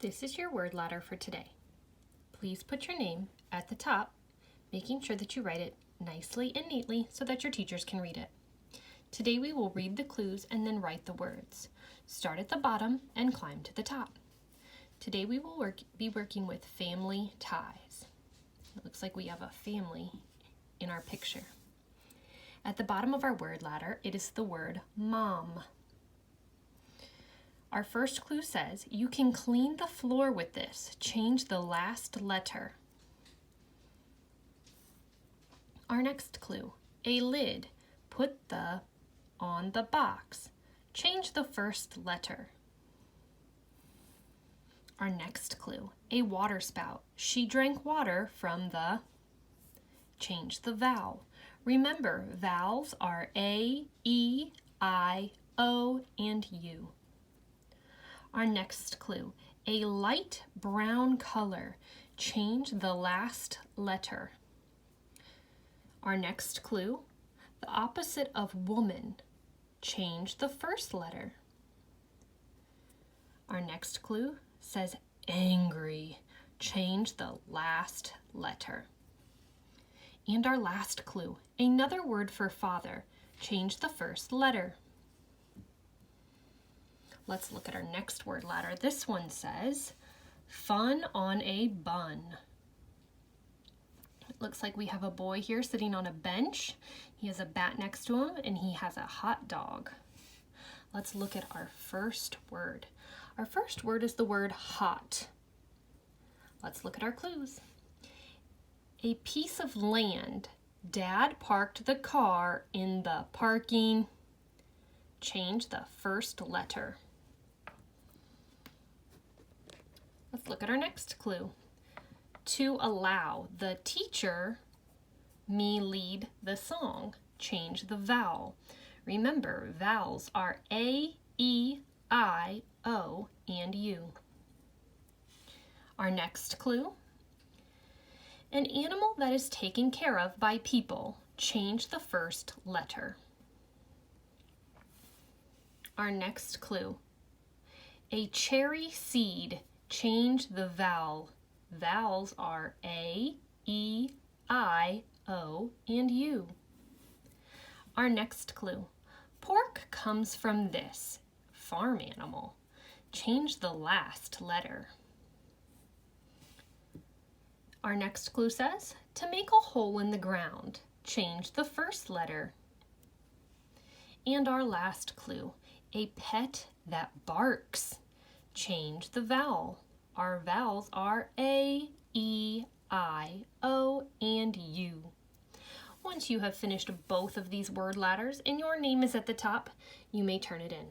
This is your word ladder for today. Please put your name at the top, making sure that you write it nicely and neatly so that your teachers can read it. Today we will read the clues and then write the words. Start at the bottom and climb to the top. Today we will be working with family ties. It looks like we have a family in our picture. At the bottom of our word ladder, it is the word mom. Our first clue says, you can clean the floor with this. Change the last letter. Our next clue, a lid. Put the on the box. Change the first letter. Our next clue, a water spout. She drank water from the. Change the vowel. Remember, vowels are A, E, I, O, and U. Our next clue, a light brown color. Change the last letter. Our next clue, the opposite of woman. Change the first letter. Our next clue says angry. Change the last letter. And our last clue, another word for father. Change the first letter. Let's look at our next word ladder. This one says, fun on a bun. It looks like we have a boy here sitting on a bench. He has a bat next to him and he has a hot dog. Let's look at our first word. Our first word is the word hot. Let's look at our clues. A piece of land. Dad parked the car in the parking. Change the first letter. Let's look at our next clue. To allow the teacher me lead the song. Change the vowel. Remember, vowels are A, E, I, O, and U. Our next clue. An animal that is taken care of by people. Change the first letter. Our next clue. A cherry seed. Change the vowel. Vowels are A, E, I, O, and U. Our next clue. Pork comes from this farm animal. Change the last letter. Our next clue says, to make a hole in the ground. Change the first letter. And our last clue, a pet that barks. Change the vowel. Our vowels are A, E, I, O, and U. Once you have finished both of these word ladders and your name is at the top, you may turn it in.